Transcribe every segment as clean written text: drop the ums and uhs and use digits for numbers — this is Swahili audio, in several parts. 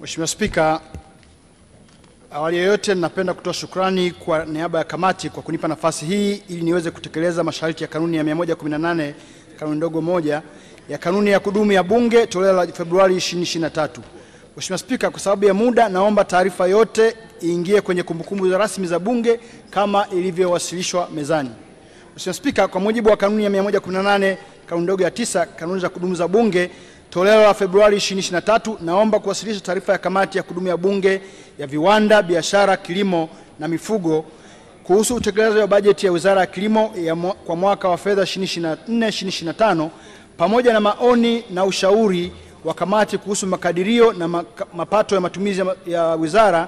Mheshimiwa Spika, awali ya yote napenda kutoa shukrani kwa niaba ya kamati kwa kunipa nafasi hii ili niweze kutekeleza masharti ya kanuni ya 118 kanuni ndogo 1 ya kanuni ya kudumu ya Bunge toleo la Februari 2023. Mheshimiwa Spika, kwa sababu ya muda naomba taarifa yote iingie kwenye kumbukumbu rasmi za Bunge kama ilivyowasilishwa mezani. Mheshimiwa Spika, kwa mujibu wa kanuni ya 118 kanuni ndogo ya 9 kanuni za kudumu za Bunge toleo la Februari 2023, naomba kuwasilisha taarifa ya kamati ya kudumu ya Bunge ya Viwanda, Biashara, Kilimo na Mifugo kuhusu utekelezaji wa bajeti ya Wizara ya Kilimo kwa mwaka wa fedha 2024-2025 pamoja na maoni na ushauri wa kamati kuhusu makadirio na mapato ya matumizi ya wizara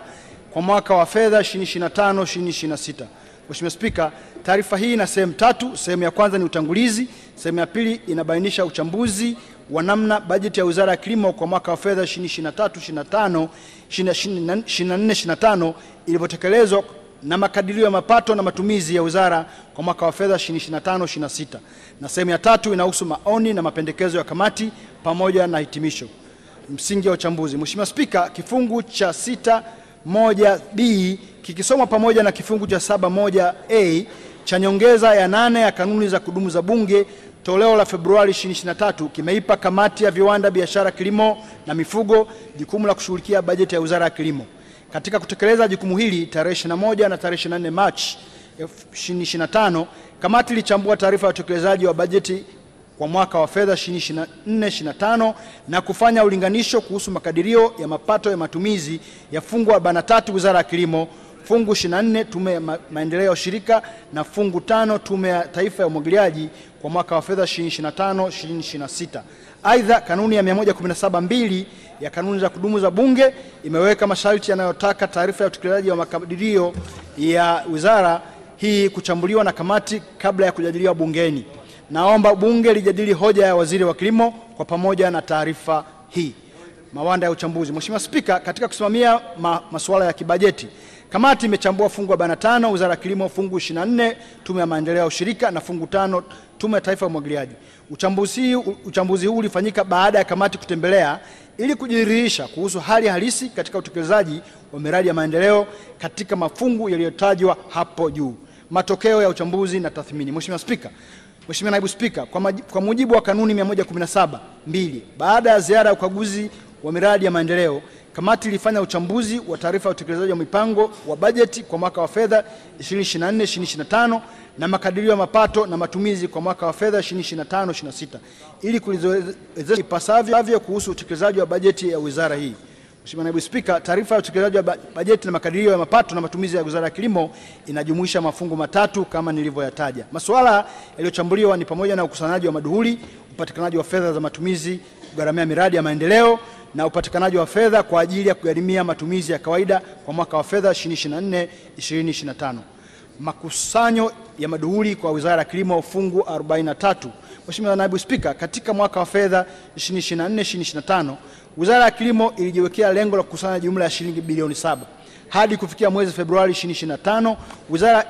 kwa mwaka wa fedha 2025-2026. Mheshimiwa Spika, taarifa hii ina sehemu tatu. Sehemu ya kwanza ni utangulizi, sehemu ya pili inabainisha uchambuzi wa namna bajeti ya Wizara ya Kilimo kwa mwaka wa fedha 2023-2025, 2024-2025 ilivyotekelezwa na makadirio ya mapato na matumizi ya wizara kwa mwaka wa fedha 2025-2026. Na sehemu ya tatu inahusu maoni na mapendekezo ya kamati pamoja na hitimisho. Msingi wa uchambuzi. Mheshimiwa Spika, kifungu cha 6(1)(b) kikisomwa pamoja na kifungu cha 7(1)(a) cha nyongeza ya 8 ya kanuni za kudumu za Bunge toleo la Februari 2023 kimeipa kamati ya Viwanda, Biashara, Kilimo na Mifugo jukumu la kushughulikia bajeti ya Wizara ya Kilimo. Katika kutekeleza jukumu hili, tarehe 21 na tarehe 24 Machi 2025, kamati ilichambua taarifa ya utekelezaji wa bajeti kwa mwaka wa fedha 2024-2025 na kufanya ulinganisho kuhusu makadirio ya mapato ya matumizi ya fungu 43 Wizara ya Kilimo, fungu 24 Tume ya Maendeleo ya Ushirika na fungu 5 Tume ya Taifa ya Umwagiliaji kwa mwaka wa fedha 2025-2026. Aidha, kanuni ya 117(2) ya kanuni za kudumu za Bunge imeweka masharti yanayotaka taarifa ya utekelezaji wa makadirio ya wizara hii kuchambuliwa na kamati kabla ya kujadiliwa bungeni. Naomba Bunge lijadili hoja ya Waziri wa Kilimo kwa pamoja na taarifa hii. Mawanda ya uchambuzi. Mheshimiwa Spika, katika kusimamia masuala ya kibajeti, kamati imechambua fungu 45 Wizara ya Kilimo, fungu 24 Tume ya Maendeleo ya Ushirika na fungu 5 Tume ya Taifa ya Umwagiliaji. Uchambuzi huu ulifanyika baada ya kamati kutembelea ili kujiridhisha kuhusu hali halisi katika utekelezaji wa miradi ya maendeleo katika mafungu yaliyotajwa hapo juu. Matokeo ya uchambuzi na tathmini. Mheshimiwa Spika, Mheshimiwa Naibu Spika, kwa mujibu wa kanuni 117(2), baada ya ziara ya ukaguzi wa miradi ya maendeleo, kamati ilifanya uchambuzi wa taarifa ya utekelezaji wa mipango wa bajeti kwa mwaka wa fedha 2024-2025 na makadirio ya mapato na matumizi kwa mwaka wa fedha 2025-2026 ili kuliwezesha ipasavyo kuhusu utekelezaji wa bajeti ya wizara hii. Mheshimiwa Naibu Spika, taarifa ya utekelezaji wa bajeti na makadirio ya mapato na matumizi ya Wizara ya Kilimo inajumuisha mafungu matatu kama nilivyoyataja. Masuala yaliyochambuliwa ni pamoja na ukusanyaji wa maduhuli, upatikanaji wa fedha za matumizi kugharamia miradi ya maendeleo na upatikanaji wa fedha kwa ajili ya kugharimia matumizi ya kawaida kwa mwaka wa fedha 2024-2025. Makusanyo ya maduhuli kwa Wizara ya Kilimo, fungu 43. Mheshimiwa Naibu Spika, katika mwaka wa fedha 2024-2025 Wizara ya Kilimo ilijiwekea lengo la kukusanya jumla ya shilingi bilioni 7. Hadi kufikia mwezi Februari 2025, wizara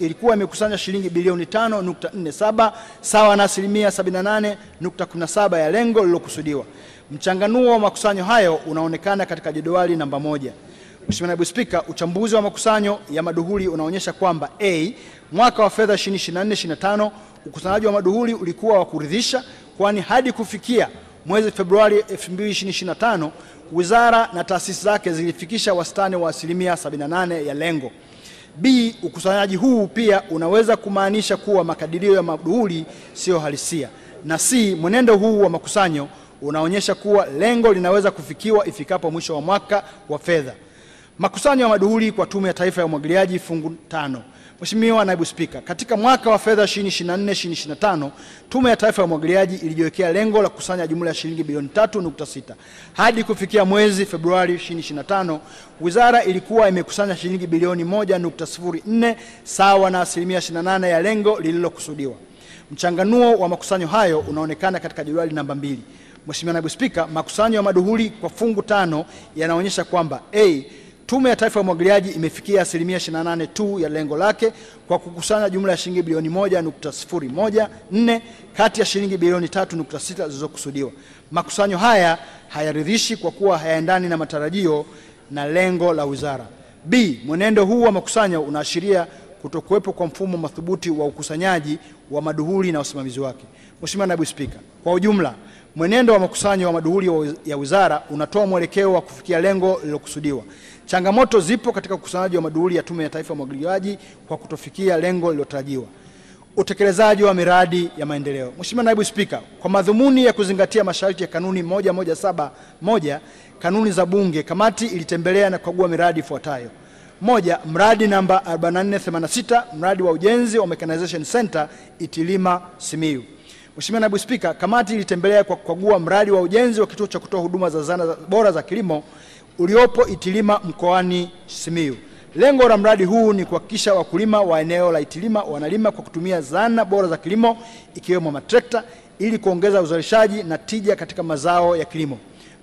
ilikuwa imekusanya shilingi bilioni 5.47 sawa na 78.17% ya lengo lililokusudiwa. Mchanganuo wa makusanyo hayo unaonekana katika jedwali namba 1. Mheshimiwa Naibu Spika, uchambuzi wa makusanyo ya maduhuli unaonyesha kwamba mwaka wa fedha 2024-2025 ukusanyaji wa maduhuli ulikuwa wa kuridhisha, kwani hadi kufikia mwezi Februari 2025 wizara na taasisi zake zilifikisha wastani wa 78% ya lengo. Ukusanyaji huu pia unaweza kumaanisha kuwa makadirio ya maduhuli sio halisia. Na mwenendo huu wa makusanyo unaonyesha kuwa lengo linaweza kufikiwa ifikapo mwisho wa mwaka wa fedha. Makusanyo ya maduhuli kwa Tume ya Taifa ya Umwagiliaji, fungu 5. Mheshimiwa Naibu Spika, katika mwaka wa fedha 2024-2025 Tume ya Taifa ya Umwagiliaji ilijiwekea lengo la kukusanya jumla ya shilingi bilioni 3.6. Hadi kufikia mwezi Februari 2025 wizara ilikuwa imekusanya shilingi bilioni 1.04 sawa na 28% ya lengo lililokusudiwa. Mchanganuo wa makusanyo hayo unaonekana katika jedwali namba 2. Mheshimiwa Naibu Spika, makusanyo ya maduhuli kwa fungu 5 yanaonyesha kwamba Tume ya Taifa ya Umwagiliaji imefikia asilimia 28 tu ya lengo lake kwa kukusanya jumla ya shilingi bilioni 1.014 kati ya shilingi bilioni 3.6 zilizokusudiwa. Makusanyo haya hayaridhishi kwa kuwa hayaendani na matarajio na lengo la wizara. B. Mwenendo huu wa makusanyo unaashiria kutokuwepo kwa mfumo madhubuti wa ukusanyaji wa maduhuli na usimamizi wake. Mheshimiwa Naibu Spika, kwa ujumla mwenendo wa makusanyo wa maduhuli ya wizara unatoa mwelekeo wa kufikia lengo lililokusudiwa. Changamoto zipo katika ukusanyaji wa maduhuli ya Tume ya Taifa ya Umwagiliaji kwa kutofikia lengo lililotarajiwa. Utekelezaji wa miradi ya maendeleo. Mheshimiwa Naibu Spika, kwa madhumuni ya kuzingatia masharti ya kanuni 1171 kanuni za Bunge, kamati ilitembelea na kukagua miradi ifuatayo. 1. Mradi namba 4486, mradi wa ujenzi wa Mechanization Center Itilima, Simiyu. Mheshimiwa Naibu Spika, kamati ilitembelea kwa kukagua mradi wa ujenzi wa kituo cha kutoa huduma za zana bora za kilimo uliopo Itilima mkoani Simiyu. Lengo la mradi huu ni kuhakikisha wakulima wa eneo la Itilima wanalima kwa kutumia zana bora za kilimo ikiwemo matrekta ili kuongeza uzalishaji na tija katika mazao ya kilimo.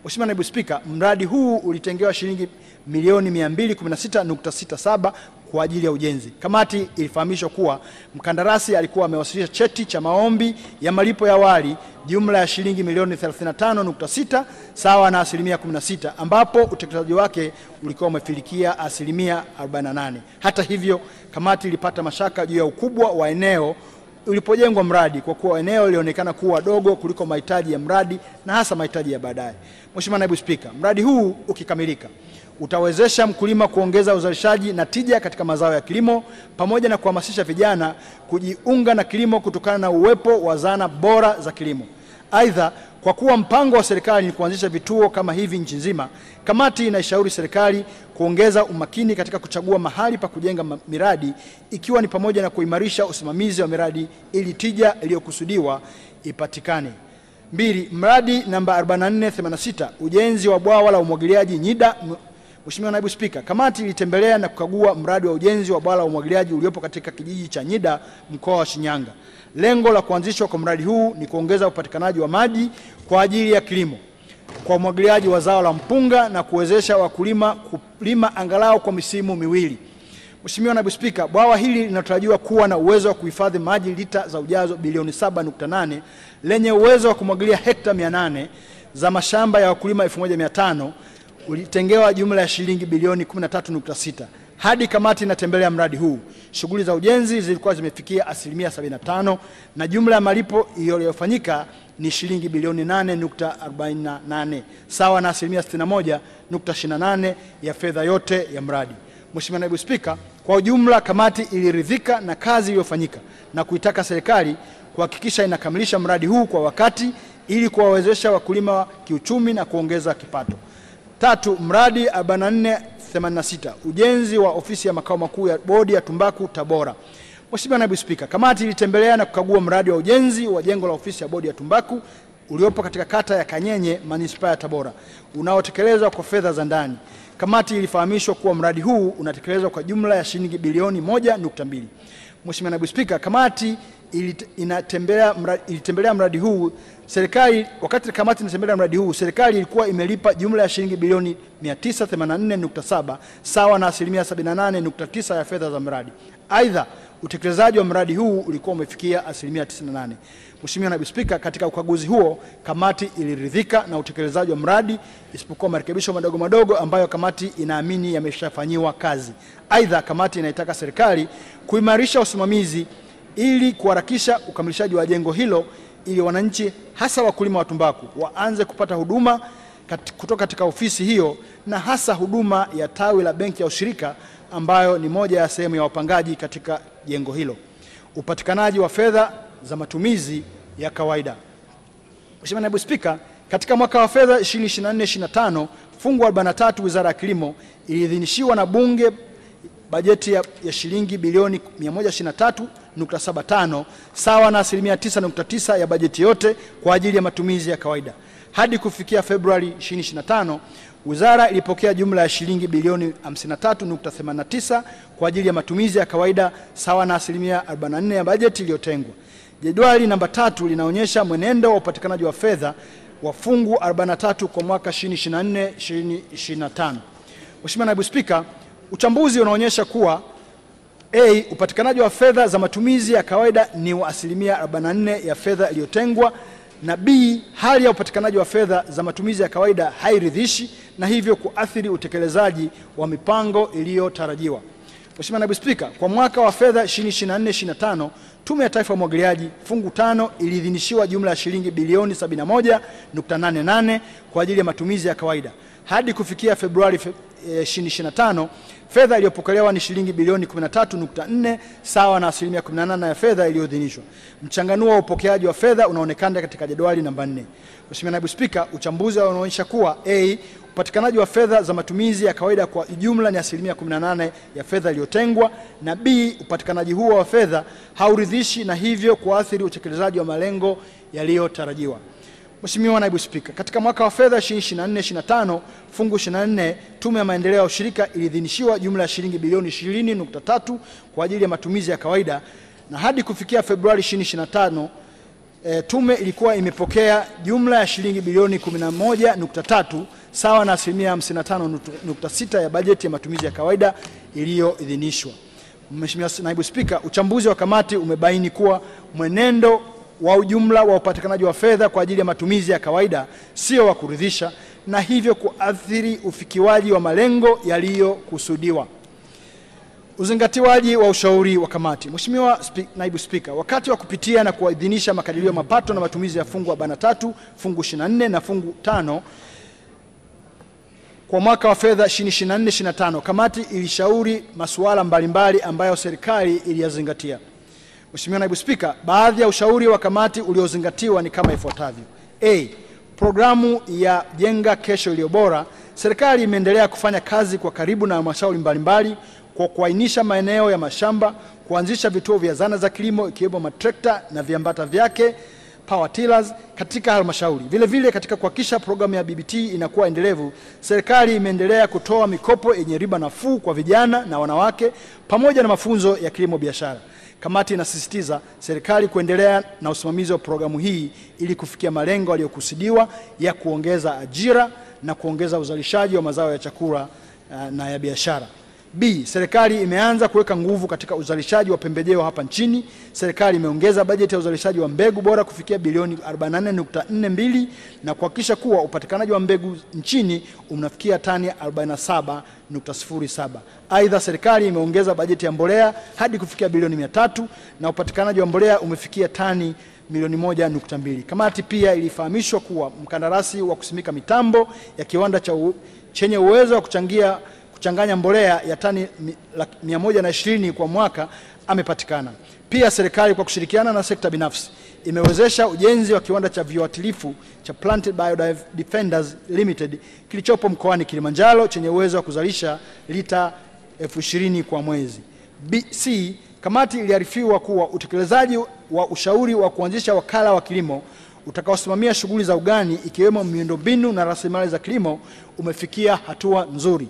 Mheshimiwa Naibu Spika, mradi huu ulitengewa shilingi milioni 216.67 kwa ajili ya ujenzi. Kamati ilifahamishwa kuwa mkandarasi alikuwa amewasilisha cheti cha maombi ya malipo ya awali jumla ya shilingi milioni 35.6 sawa na asilimia 16, ambapo utekelezaji wake ulikuwa umefilikia asilimia 48. Hata hivyo, kamati ilipata mashaka juu ya ukubwa wa eneo ulipojengwa mradi kwa kuwa eneo lilionekana kuwa dogo kuliko mahitaji ya mradi na hasa mahitaji ya baadaye. Mheshimiwa Naibu Spika, mradi huu ukikamilika utawezesha mkulima kuongeza uzalishaji na tija katika mazao ya kilimo pamoja na kuhamasisha vijana kujiunga na kilimo kutokana na uwepo wa zana bora za kilimo. Aidha, kwa kuwa mpango wa serikali ni kuanzisha vituo kama hivi nchi nzima, kamati inaishauri serikali kuongeza umakini katika kuchagua mahali pa kujenga miradi, ikiwa ni pamoja na kuimarisha usimamizi wa miradi ili tija iliyokusudiwa ipatikane. 2. Mradi namba 4486, ujenzi wa bwawa la umwagiliaji Nyida. Mheshimiwa Naibu Spika, kamati ilitembelea na kukagua mradi wa ujenzi wa bwawa la umwagiliaji uliopo katika kijiji cha Nyida, mkoa wa Shinyanga. Lengo la kuanzishwa kwa mradi huu ni kuongeza upatikanaji wa maji kwa ajili ya kilimo kwa umwagiliaji wa zao la mpunga na kuwezesha wakulima kulima angalau kwa misimu miwili. Mheshimiwa Naibu Spika, bwawa hili linatarajiwa kuwa na uwezo wa kuhifadhi maji lita za ujazo bilioni 7.8 lenye uwezo wa kumwagilia hekta 800 za mashamba ya wakulima 1500 ulitengewa jumla ya shilingi bilioni 13.6. Hadi kamati inatembelea mradi huu, shughuli za ujenzi zilikuwa zimefikia asilimia 75 na jumla ya malipo iliyofanyika ni shilingi bilioni 8.48 sawa na asilimia 61.28 ya fedha yote ya mradi. Mheshimiwa Naibu Spika, kwa ujumla kamati iliridhika na kazi iliyofanyika na kuitaka serikali kuhakikisha inakamilisha mradi huu kwa wakati ili kuwawezesha wakulima kiuchumi na kuongeza kipato. 3. Mradi 4486, ujenzi wa ofisi ya makao makuu ya Bodi ya Tumbaku Tabora. Mheshimiwa Naibu Spika, kamati ilitembelea na kukagua mradi wa ujenzi wa jengo la ofisi ya Bodi ya Tumbaku uliopo katika kata ya Kanyenye, manispaa ya Tabora, unaotekelezwa kwa fedha za ndani. Kamati ilifahamishwa kuwa mradi huu unatekelezwa kwa jumla ya shilingi bilioni 1.2. Mheshimiwa Naibu Spika, kamati ilitembelea mradi huu. Wakati kamati inatembelea mradi huu, serikali ilikuwa imelipa jumla ya shilingi bilioni 984.7 sawa na asilimia 78.9 ya fedha za mradi. Aidha, utekelezaji wa mradi huu ulikuwa umefikia asilimia 98. Mheshimiwa Naibu Spika, katika ukaguzi huo kamati iliridhika na utekelezaji wa mradi isipokuwa marekebisho madogo madogo ambayo kamati inaamini yameshafanyiwa kazi. Aidha, kamati inaitaka serikali kuimarisha usimamizi ili kuharakisha ukamilishaji wa jengo hilo ili wananchi hasa wakulima wa tumbaku waanze kupata huduma kutoka katika ofisi hiyo na hasa huduma ya tawi la benki ya ushirika ambayo ni moja ya sehemu ya wapangaji katika jengo hilo. Upatikanaji wa fedha za matumizi ya kawaida. Mheshimiwa Naibu Spika, katika mwaka wa fedha 2024/25 fungu 43 Wizara ya Kilimo iliidhinishiwa na Bunge bajeti ya shilingi bilioni 123.75 sawa na asilimia 9.9 ya bajeti yote kwa ajili ya matumizi ya kawaida. Hadi kufikia Februari 2025, wizara ilipokea jumla ya shilingi bilioni 53.89 kwa ajili ya matumizi ya kawaida sawa na asilimia 44 ya bajeti iliyotengwa. Jedwali namba 3 linaonyesha mwenendo wa upatikanaji wa fedha wa fungu 43 kwa mwaka 2024/2025. Mheshimiwa Naibu Spika, uchambuzi unaonyesha kuwa A, upatikanaji wa fedha za matumizi ya kawaida ni wa asilimia 44 ya fedha iliyotengwa, na B, hali ya upatikanaji wa fedha za matumizi ya kawaida hairidhishi na hivyo kuathiri utekelezaji wa mipango iliyotarajiwa. Mheshimiwa Naibu Spika, kwa mwaka wa fedha 2024/25 Tume ya Taifa ya Umwagiliaji fungu 5 iliidhinishiwa jumla ya shilingi bilioni 71.88 kwa ajili ya matumizi ya kawaida. Hadi kufikia Februari 2025, fedha iliyopokelewa ni shilingi bilioni 13.4 sawa na asilimia 18 ya fedha iliyoidhinishwa. Mchanganuo wa upokeaji wa fedha unaonekana katika jedwali namba 4. Mheshimiwa Naibu Spika, uchambuzi unaonyesha kuwa A, upatikanaji wa fedha za matumizi ya kawaida kwa jumla ni asilimia 18 ya fedha iliyotengwa, na B, upatikanaji huo wa fedha hauridhishi na hivyo kuathiri utekelezaji wa malengo yaliyotarajiwa. Mheshimiwa Naibu Spika, katika mwaka wa fedha 2024/25 fungu 24 Tume ya Maendeleo ya Ushirika iliidhinishiwa jumla ya shilingi bilioni 20.3 kwa ajili ya matumizi ya kawaida, na hadi kufikia Februari 2025 tume ilikuwa imepokea jumla ya shilingi bilioni 11.3 sawa na asilimia 55.6 ya bajeti ya matumizi ya kawaida iliyoidhinishwa. Mheshimiwa Naibu Spika, uchambuzi wa kamati umebaini kuwa mwenendo wa ujumla wa upatikanaji wa fedha kwa ajili ya matumizi ya kawaida sio wa kuridhisha na hivyo kuathiri ufikiwaji wa malengo yaliyokusudiwa. Uzingatiwaji wa ushauri wa kamati. Mheshimiwa Naibu Spika, wakati wa kupitia na kuidhinisha makadirio mapato na matumizi ya fungu 43, fungu 24 na fungu 5 kwa mwaka wa fedha 2024/25, kamati ilishauri masuala mbalimbali ambayo serikali iliyazingatia. Mheshimiwa Naibu Spika, baadhi ya ushauri wa kamati uliozingatiwa ni kama ifuatavyo. A, programu ya Jenga Kesho Iliyo Bora. Serikali imeendelea kufanya kazi kwa karibu na halmashauri mbalimbali kwa kuainisha maeneo ya mashamba, kuanzisha vituo vya zana za kilimo ikiwemo matrekta na viambata vyake power tillers katika halmashauri. Vile vile katika kuhakikisha programu ya BBT inakuwa endelevu, serikali imeendelea kutoa mikopo yenye riba nafuu kwa vijana na wanawake pamoja na mafunzo ya kilimo biashara. Kamati inasisitiza serikali kuendelea na usimamizi wa programu hii ili kufikia malengo yaliyokusudiwa ya kuongeza ajira na kuongeza uzalishaji wa mazao ya chakula na ya biashara. B, serikali imeanza kuweka nguvu katika uzalishaji wa pembejeo hapa nchini. Serikali imeongeza bajeti ya uzalishaji wa mbegu bora kufikia bilioni 44.42 na kuhakikisha kuwa upatikanaji wa mbegu nchini unafikia tani 47.07. Aidha, serikali imeongeza bajeti ya mbolea hadi kufikia bilioni 300 na upatikanaji wa mbolea umefikia tani milioni 1.2. Kamati pia ilifahamishwa kuwa mkandarasi wa kusimika mitambo ya kiwanda chenye uwezo wa kuchanganya mbolea ya tani 120 kwa mwaka amepatikana. Pia serikali kwa kushirikiana na sekta binafsi imewezesha ujenzi wa kiwanda cha viuatilifu cha Planted Biodefenders Limited kilichopo mkoani Kilimanjaro chenye uwezo wa kuzalisha lita 20,000 kwa mwezi. C, kamati iliarifiwa kuwa utekelezaji wa ushauri wa kuanzisha wakala wa kilimo utakaosimamia shughuli za ugani ikiwemo miundombinu na rasilimali za kilimo umefikia hatua nzuri.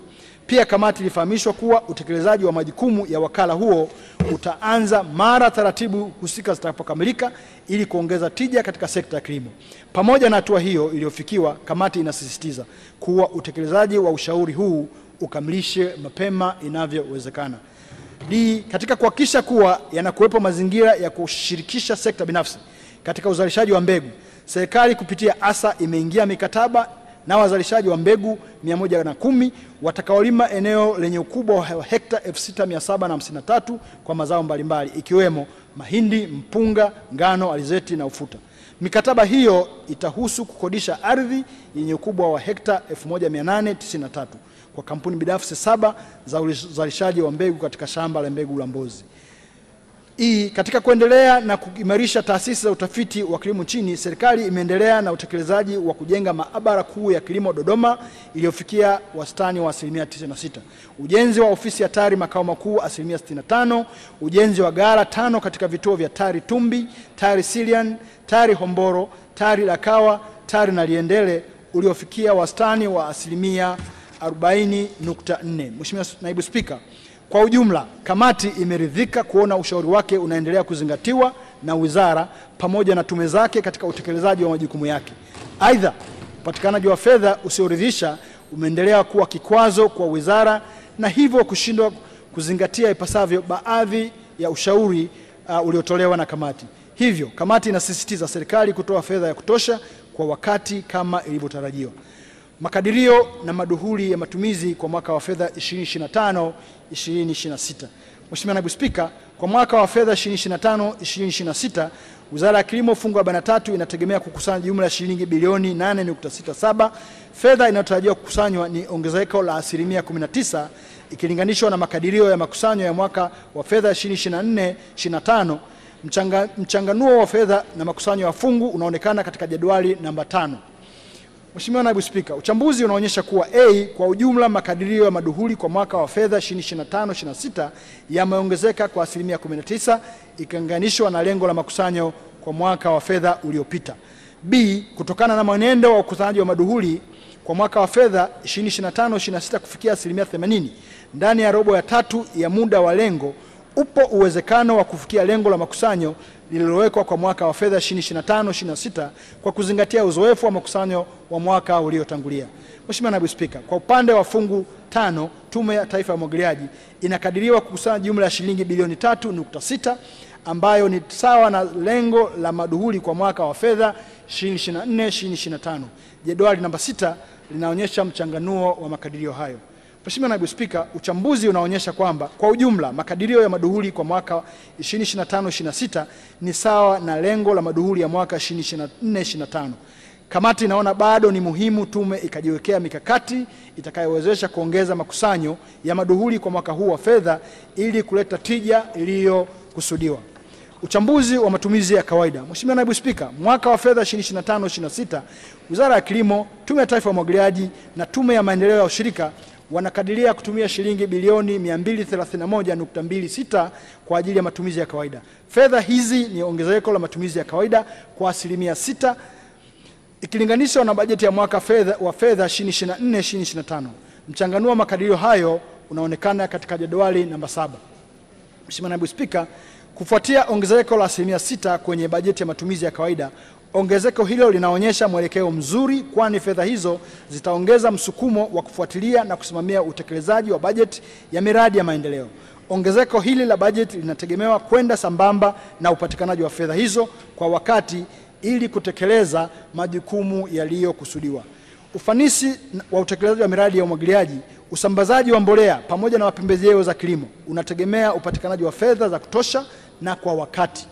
Pia kamati ilifahamishwa kuwa utekelezaji wa majukumu ya wakala huo utaanza mara taratibu husika zitakapokamilika ili kuongeza tija katika sekta ya kilimo. Pamoja na hatua hiyo iliyofikiwa, kamati inasisitiza kuwa utekelezaji wa ushauri huu ukamilishe mapema inavyowezekana. D, katika kuhakikisha kuwa yanakuwepo mazingira ya kushirikisha sekta binafsi katika uzalishaji wa mbegu, serikali kupitia ASA imeingia mikataba na wazalishaji wa mbegu 110 watakaolima eneo lenye ukubwa wa hekta 6753 kwa mazao mbalimbali ikiwemo mahindi, mpunga, ngano, alizeti na ufuta. Mikataba hiyo itahusu kukodisha ardhi yenye ukubwa wa hekta 1893 kwa kampuni binafsi 7 za uzalishaji wa mbegu katika shamba la mbegu la Mbozi. Katika kuendelea na kuimarisha taasisi za utafiti wa kilimo nchini, serikali imeendelea na utekelezaji wa kujenga maabara kuu ya kilimo Dodoma iliyofikia wastani wa 96%. Ujenzi wa ofisi ya TARI makao makuu 65%, ujenzi wa ghala 5 katika vituo vya TARI Tumbi, TARI Silian, TARI Homboro, TARI Lakawa, TARI Naliendele uliofikia wastani wa 40.4. Mheshimiwa Naibu Spika, kwa ujumla, kamati imeridhika kuona ushauri wake unaendelea kuzingatiwa na wizara pamoja na tume zake katika utekelezaji wa majukumu yake. Aidha, upatikanaji wa fedha usioridhisha umeendelea kuwa kikwazo kwa wizara na hivyo kushindwa kuzingatia ipasavyo baadhi ya ushauri uliotolewa na kamati. Hivyo, kamati inasisitiza serikali kutoa fedha ya kutosha kwa wakati kama ilivyotarajiwa. Makadirio na maduhuli ya matumizi kwa mwaka wa fedha 2025-2026. Mheshimiwa Naibu Spika, kwa mwaka wa fedha 2025-2026, Wizara ya Kilimo fungu 43 inategemea kukusanya jumla ya shilingi bilioni 8.67. Fedha inayotarajiwa kukusanywa ni ongezeko la asilimia 19 ikilinganishwa na makadirio ya makusanyo ya mwaka wa fedha 2024-2025. Mchanganuo wa fedha na makusanyo ya fungu unaonekana katika jedwali namba 5. Mheshimiwa Naibu Spika, uchambuzi unaonyesha kuwa kwa ujumla makadirio ya maduhuli kwa mwaka wa fedha 2025-2026 yameongezeka kwa asilimia 19 ikilinganishwa na lengo la makusanyo kwa mwaka wa fedha uliopita. Kutokana na mwenendo wa ukusanyaji wa maduhuli kwa mwaka wa fedha 2025-2026 kufikia asilimia 80 ndani ya robo ya tatu ya muda wa lengo, upo uwezekano wa kufikia lengo la makusanyo lililowekwa kwa mwaka wa fedha 2025-2026 kwa kuzingatia uzoefu wa makusanyo wa mwaka uliotangulia. Mheshimiwa Naibu Spika, kwa upande wa fungu 5, Tume ya Taifa ya Umwagiliaji inakadiriwa kukusanya jumla ya shilingi bilioni 3.6 ambayo ni sawa na lengo la maduhuli kwa mwaka wa fedha 2024-2025. Jedwali namba 6 linaonyesha mchanganuo wa makadirio hayo. Mheshimiwa Naibu Spika, uchambuzi unaonyesha kwamba kwa ujumla makadirio ya maduhuli kwa mwaka 2025-2026 ni sawa na lengo la maduhuli ya mwaka 2024-2025. Kamati inaona bado ni muhimu tume ikajiwekea mikakati itakayowezesha kuongeza makusanyo ya maduhuli kwa mwaka huu wa fedha ili kuleta tija iliyokusudiwa. Uchambuzi wa matumizi ya kawaida. Mheshimiwa Naibu Spika, mwaka wa fedha 2025-2026, Wizara ya Kilimo, Tume ya Taifa ya Umwagiliaji na Tume ya Maendeleo ya Ushirika wanakadiria kutumia shilingi bilioni 234.26 kwa ajili ya matumizi ya kawaida. Fedha hizi ni ongezeko la matumizi ya kawaida kwa asilimia 6 ikilinganishwa na bajeti ya mwaka wa fedha 2024-2025. Mchanganuo wa makadirio hayo unaonekana katika jedwali namba 7. Mheshimiwa Naibu Spika, kufuatia ongezeko la asilimia 6 kwenye bajeti ya matumizi ya kawaida, ongezeko hilo linaonyesha mwelekeo mzuri, kwani fedha hizo zitaongeza msukumo wa kufuatilia na kusimamia utekelezaji wa bajeti ya miradi ya maendeleo. Ongezeko hili la bajeti linategemewa kwenda sambamba na upatikanaji wa fedha hizo kwa wakati ili kutekeleza majukumu yaliyokusudiwa. Ufanisi wa utekelezaji wa miradi ya umwagiliaji, usambazaji wa mbolea pamoja na pembejeo za kilimo unategemea upatikanaji wa fedha za kutosha na kwa wakati,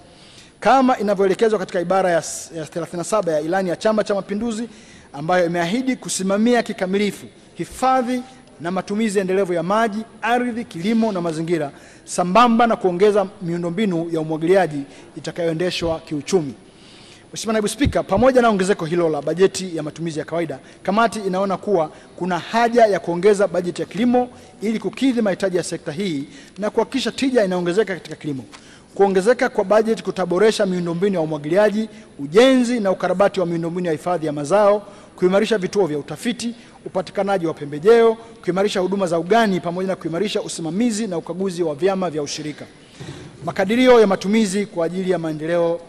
kama inavyoelekezwa katika ibara ya 37 ya Ilani ya Chama cha Mapinduzi ambayo imeahidi kusimamia kikamilifu hifadhi na matumizi endelevu ya maji, ardhi, kilimo na mazingira sambamba na kuongeza miundombinu ya umwagiliaji itakayoendeshwa kiuchumi. Mheshimiwa Naibu Spika, pamoja na ongezeko hilo la bajeti ya matumizi ya kawaida, kamati inaona kuwa kuna haja ya kuongeza bajeti ya kilimo ili kukidhi mahitaji ya sekta hii na kuhakikisha tija inaongezeka katika kilimo. Kuongezeka kwa bajeti kutaboresha miundombinu ya umwagiliaji, ujenzi na ukarabati wa miundombinu ya hifadhi ya mazao, kuimarisha vituo vya utafiti, upatikanaji wa pembejeo, kuimarisha huduma za ugani pamoja na kuimarisha usimamizi na ukaguzi wa vyama vya ushirika. Makadirio ya matumizi kwa ajili ya maendeleo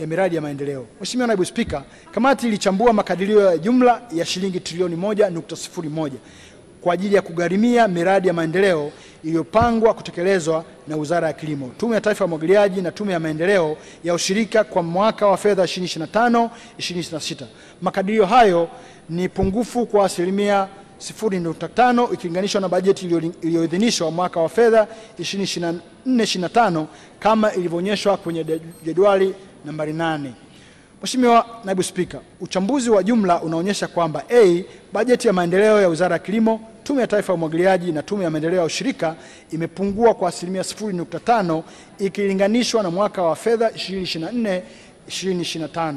ya miradi ya maendeleo. Mheshimiwa Naibu Spika, kamati ilichambua makadirio ya jumla ya shilingi trilioni 1.01 kwa ajili ya kugharimia miradi ya maendeleo iliyopangwa kutekelezwa na Wizara ya Kilimo, Tume ya Taifa ya Umwagiliaji na Tume ya Maendeleo ya Ushirika kwa mwaka wa fedha 2025-2026. Makadirio hayo ni pungufu kwa asilimia 0.5 ikilinganishwa na bajeti iliyoidhinishwa mwaka wa fedha 2024-2025 kama ilivyoonyeshwa kwenye jedwali nambari 8. Mheshimiwa Naibu Spika, uchambuzi wa jumla unaonyesha kwamba bajeti ya maendeleo ya Wizara ya Kilimo, Tume ya Taifa ya Umwagiliaji na Tume ya Maendeleo ya Ushirika imepungua kwa asilimia 0.5 ikilinganishwa na mwaka wa fedha 2024-2025.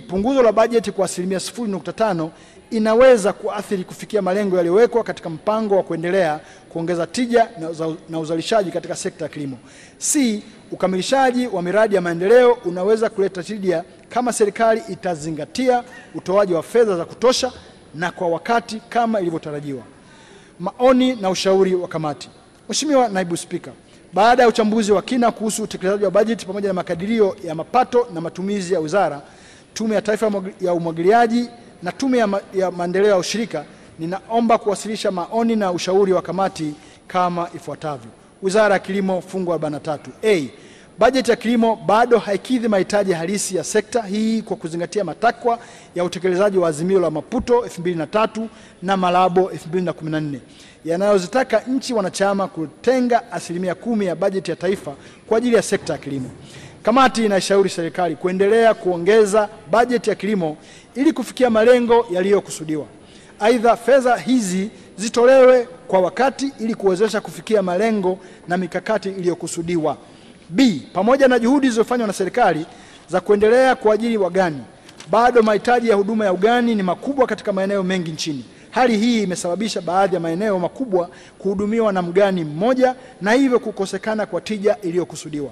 Punguzo la bajeti kwa asilimia 0.5 inaweza kuathiri kufikia malengo yaliyowekwa katika mpango wa kuendelea kuongeza tija na uzalishaji katika sekta ya kilimo. Ukamilishaji wa miradi ya maendeleo unaweza kuleta tija kama serikali itazingatia utoaji wa fedha za kutosha na kwa wakati kama ilivyotarajiwa. Maoni na ushauri wa kamati. Mheshimiwa Naibu Spika, baada ya uchambuzi wa kina kuhusu utekelezaji wa bajeti pamoja na makadirio ya mapato na matumizi ya wizara, Tume ya Taifa ya Umwagiliaji na Tume ya Maendeleo ya Ushirika, Ninaomba kuwasilisha maoni na ushauri wa kamati kama ifuatavyo. Wizara ya Kilimo, fungu 43. A. Bajeti ya kilimo bado haikidhi mahitaji halisi ya sekta hii kwa kuzingatia matakwa ya utekelezaji wa Azimio la Maputo 2003 na Malabo 2014 yanayozitaka nchi wanachama kutenga 10% ya bajeti ya taifa kwa ajili ya sekta ya kilimo. Kamati inashauri serikali kuendelea kuongeza bajeti ya kilimo ili kufikia malengo yaliyokusudiwa. Aidha, fedha hizi zitolewe kwa wakati ili kuwezesha kufikia malengo na mikakati iliyokusudiwa. B. Pamoja na juhudi zilizofanywa na serikali za kuendelea kuajiri wagani, bado mahitaji ya huduma ya ugani ni makubwa katika maeneo mengi nchini. Hali hii imesababisha baadhi ya maeneo makubwa kuhudumiwa na mgani mmoja na hivyo kukosekana kwa tija iliyokusudiwa.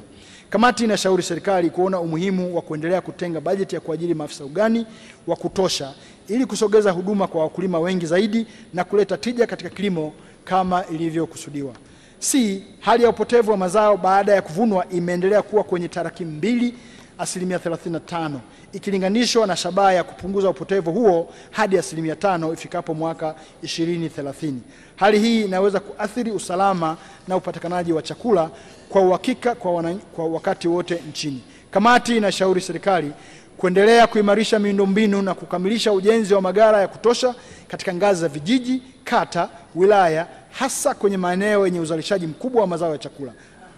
Kamati inashauri serikali kuona umuhimu wa kuendelea kutenga bajeti ya kuajiri maafisa ugani wa kutosha ili kusogeza huduma kwa wakulima wengi zaidi na kuleta tija katika kilimo kama ilivyokusudiwa. C. Hali ya upotevu wa mazao baada ya kuvunwa imeendelea kuwa kwenye tarakimu mbili, 35%, ikilinganishwa na shabaha ya kupunguza upotevu huo hadi 5% ifikapo mwaka 2030. Hali hii inaweza kuathiri usalama na upatikanaji wa chakula kwa uhakika kwa wakati wote nchini. Kamati inashauri serikali kuendelea kuimarisha miundombinu na kukamilisha ujenzi wa maghala ya kutosha katika ngazi za vijiji, kata, wilaya, hasa kwenye maeneo yenye uzalishaji mkubwa wa mazao ya chakula.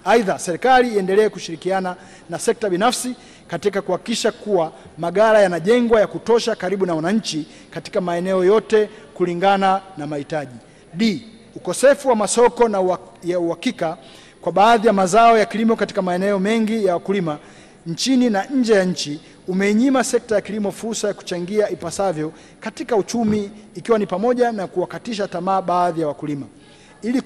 Aidha, serikali iendelee kushirikiana na sekta binafsi katika kuhakikisha kuwa maghala yanajengwa ya kutosha karibu na wananchi katika maeneo yote kulingana na mahitaji. D. Ukosefu wa masoko na ya uhakika kwa baadhi ya mazao ya kilimo katika maeneo mengi ya wakulima nchini na nje ya nchi umeinyima sekta ya kilimo fursa ya kuchangia ipasavyo katika uchumi, ikiwa ni pamoja na kuwakatisha tamaa baadhi ya wakulima. Ili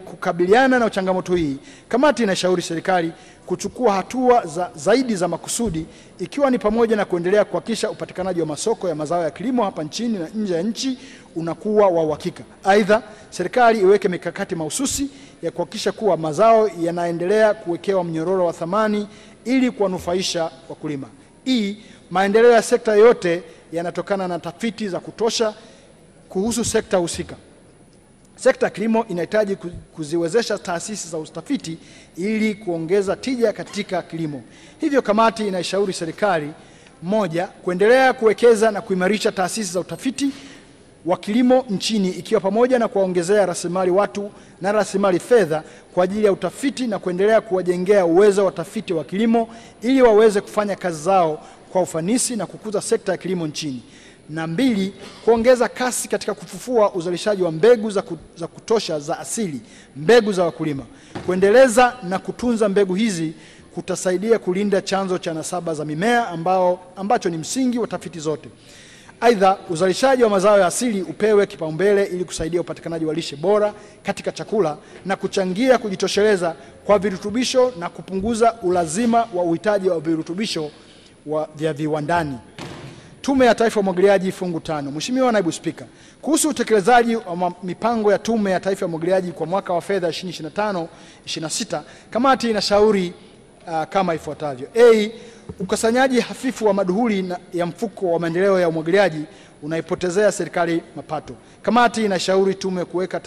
kukabiliana na changamoto hii, kamati inashauri serikali kuchukua hatua zaidi za makusudi, ikiwa ni pamoja na kuendelea kuhakikisha upatikanaji wa masoko ya mazao ya kilimo hapa nchini na nje ya nchi unakuwa wa uhakika. Aidha, serikali iweke mikakati mahususi ya kuhakikisha kuwa mazao yanaendelea kuwekewa mnyororo wa thamani ili kuwanufaisha wakulima. Maendeleo ya sekta yote yanatokana na tafiti za kutosha kuhusu sekta husika. Sekta ya kilimo inahitaji kuziwezesha taasisi za utafiti ili kuongeza tija katika kilimo. Hivyo kamati inaishauri serikali: 1. Kuendelea kuwekeza na kuimarisha taasisi za utafiti wa kilimo nchini, ikiwa pamoja na kuwaongezea rasilimali watu na rasilimali fedha kwa ajili ya utafiti na kuendelea kuwajengea uwezo wa watafiti wa kilimo ili waweze kufanya kazi zao kwa ufanisi na kukuza sekta ya kilimo nchini. Na 2. Kuongeza kasi katika kufufua uzalishaji wa mbegu za kutosha za asili, mbegu za wakulima. Kuendeleza na kutunza mbegu hizi kutasaidia kulinda chanzo cha nasaba za mimea ambacho ni msingi wa tafiti zote. Aidha, uzalishaji wa mazao ya asili upewe kipaumbele ili kusaidia upatikanaji wa lishe bora katika chakula na kuchangia kujitosheleza kwa virutubisho na kupunguza ulazima wa uhitaji wa virutubisho vya viwandani. Tume ya Taifa ya Umwagiliaji, fungu 5. Mheshimiwa Naibu Spika, kuhusu utekelezaji wa mipango ya Tume ya Taifa ya Umwagiliaji kwa mwaka wa fedha 2025/26, kamati inashauri kama ifuatavyo. A. Ukusanyaji hafifu wa maduhuli ya mfuko wa maendeleo ya umwagiliaji unaipotezea serikali mapato. Kamati inashauri tume kuweka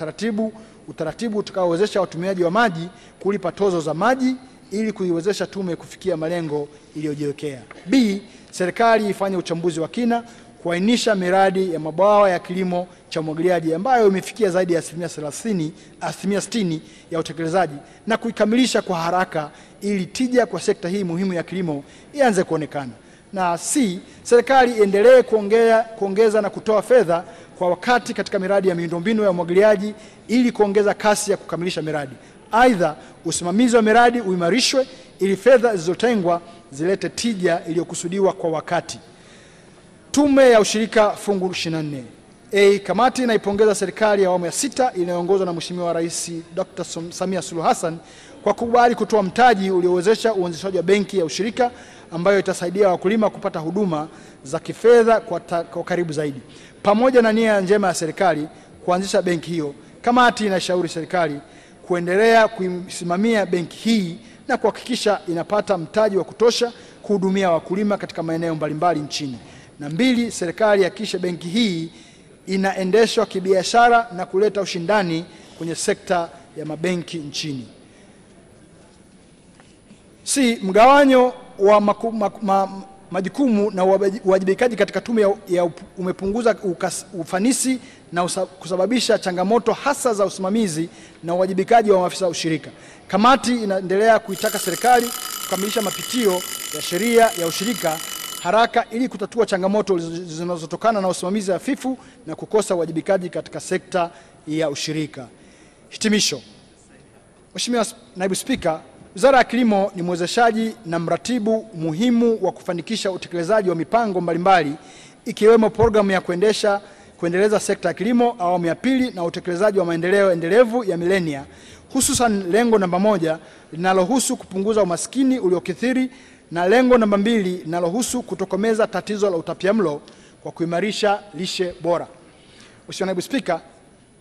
utaratibu utakaowezesha watumiaji wa maji kulipa tozo za maji ili kuiwezesha tume kufikia malengo iliyojiwekea. B. Serikali ifanye uchambuzi wa kina kuainisha miradi ya mabwawa ya kilimo cha umwagiliaji ambayo imefikia zaidi ya 60% ya utekelezaji na kuikamilisha kwa haraka ili tija kwa sekta hii muhimu ya kilimo ianze kuonekana. Na C. Serikali iendelee kuongeza na kutoa fedha kwa wakati katika miradi ya miundombinu ya umwagiliaji ili kuongeza kasi ya kukamilisha miradi. Aidha, usimamizi wa miradi uimarishwe ili fedha zilizotengwa zilete tija iliyokusudiwa kwa wakati. Tume ya Ushirika, fungu 24. A. Kamati inaipongeza serikali ya awamu ya 6 inayoongozwa na Mheshimiwa Rais Dr. Samia Suluhu Hassan kwa kukubali kutoa mtaji uliowezesha uanzishaji wa benki ya ushirika ambayo itasaidia wakulima kupata huduma za kifedha kwa karibu zaidi. Pamoja na nia njema ya serikali kuanzisha benki hiyo, kamati inashauri serikali kuendelea kuisimamia benki hii na kuhakikisha inapata mtaji wa kutosha kuhudumia wakulima katika maeneo mbalimbali nchini. Na 2. Serikali ihakikishe benki hii inaendeshwa kibiashara na kuleta ushindani kwenye sekta ya mabenki nchini. Mgawanyo wa majukumu na uwajibikaji katika tume umepunguza ufanisi na kusababisha changamoto hasa za usimamizi na uwajibikaji wa maafisa ushirika. Kamati inaendelea kuitaka serikali kukamilisha mapitio ya sheria ya ushirika haraka ili kutatua changamoto zinazotokana na usimamizi hafifu na kukosa uwajibikaji katika sekta ya ushirika. Hitimisho. Mheshimiwa Naibu Spika, Wizara ya Kilimo ni mwezeshaji na mratibu muhimu wa kufanikisha utekelezaji wa mipango mbalimbali ikiwemo programu ya kuendeleza sekta ya kilimo awamu ya pili na utekelezaji wa maendeleo endelevu ya milenia, hususan lengo namba 1 linalohusu kupunguza umaskini uliokithiri na lengo namba 2 linalohusu kutokomeza tatizo la utapiamlo kwa kuimarisha lishe bora. Mheshimiwa Naibu Spika,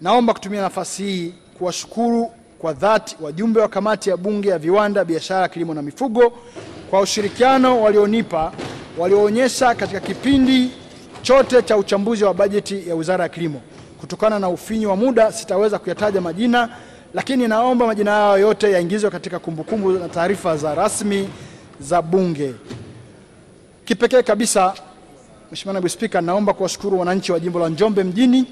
naomba kutumia nafasi hii kuwashukuru kwa dhati wajumbe wa kamati ya Bunge ya Viwanda, Biashara, Kilimo na Mifugo kwa ushirikiano walioonyesha katika kipindi chote cha uchambuzi wa bajeti ya Wizara ya Kilimo. Kutokana na ufinyu wa muda sitaweza kuyataja majina, lakini naomba majina yao yote yaingizwe katika kumbukumbu na taarifa za rasmi za Bunge. Kipekee kabisa, Mheshimiwa Naibu Spika, naomba kuwashukuru wananchi wa jimbo la Njombe mjini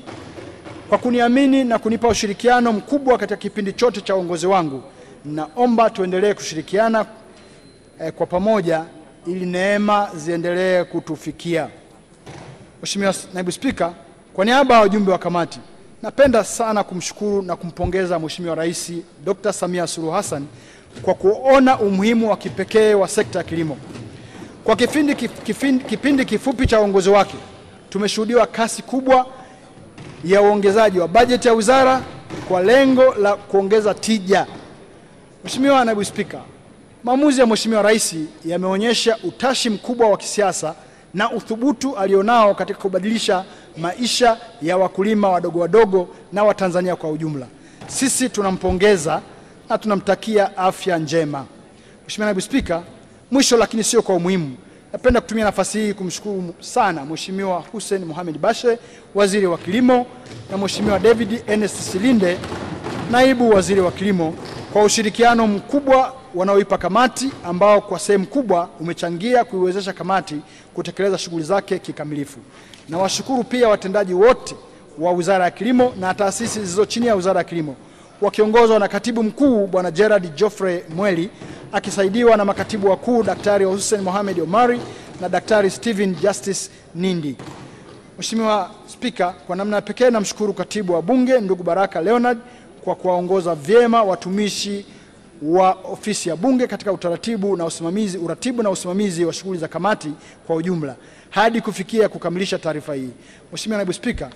kwa kuniamini na kunipa ushirikiano mkubwa katika kipindi chote cha uongozi wangu. Naomba tuendelee kushirikiana kwa pamoja ili neema ziendelee kutufikia. Mheshimiwa Naibu Spika, kwa niaba ya wajumbe wa kamati, napenda sana kumshukuru na kumpongeza Mheshimiwa Rais Dr. Samia Suluhu Hassan kwa kuona umuhimu wa kipekee wa sekta ya kilimo. Kwa kipindi kifupi cha uongozi wake, tumeshuhudia kasi kubwa ya uongezaji wa bajeti ya wizara kwa lengo la kuongeza tija. Mheshimiwa Naibu Spika, maamuzi ya Mheshimiwa Rais yameonyesha utashi mkubwa wa kisiasa na uthubutu alionao katika kubadilisha maisha ya wakulima wadogo na Watanzania kwa ujumla. Sisi tunampongeza na tunamtakia afya njema. Mheshimiwa Naibu Spika, mwisho lakini sio kwa umuhimu, napenda kutumia nafasi hii kumshukuru sana Mheshimiwa Hussein Mohamed Bashe, Waziri wa Kilimo, na Mheshimiwa David Ernest Silinde, Naibu Waziri wa Kilimo, kwa ushirikiano mkubwa wanaoipa kamati ambao kwa sehemu kubwa umechangia kuiwezesha kamati kutekeleza shughuli zake kikamilifu. Na washukuru pia watendaji wote wa Wizara ya Kilimo na taasisi zilizo chini ya Wizara ya Kilimo wakiongozwa na Katibu Mkuu Bwana Gerard Geoffrey Mweli akisaidiwa na makatibu wakuu Daktari Hussein Mohamed Omari na Daktari Steven Justice Nindi. Mheshimiwa Spika, kwa namna pekee namshukuru Katibu wa Bunge ndugu Baraka Leonard kwa kuwaongoza vyema watumishi wa ofisi ya Bunge katika uratibu na usimamizi wa shughuli za kamati kwa ujumla hadi kufikia kukamilisha taarifa hii. Mheshimiwa Naibu Spika,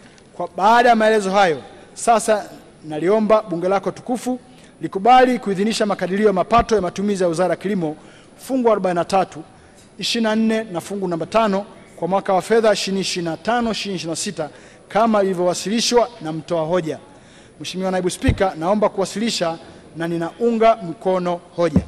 baada ya maelezo hayo, sasa naliomba Bunge lako tukufu likubali kuidhinisha makadirio ya mapato ya matumizi ya Wizara ya Kilimo fungu 43, 24 na fungu namba 5 kwa mwaka wa fedha 2025/2026 kama ilivyowasilishwa na mtoa hoja. Mheshimiwa Naibu Spika, naomba kuwasilisha na ninaunga mkono hoja.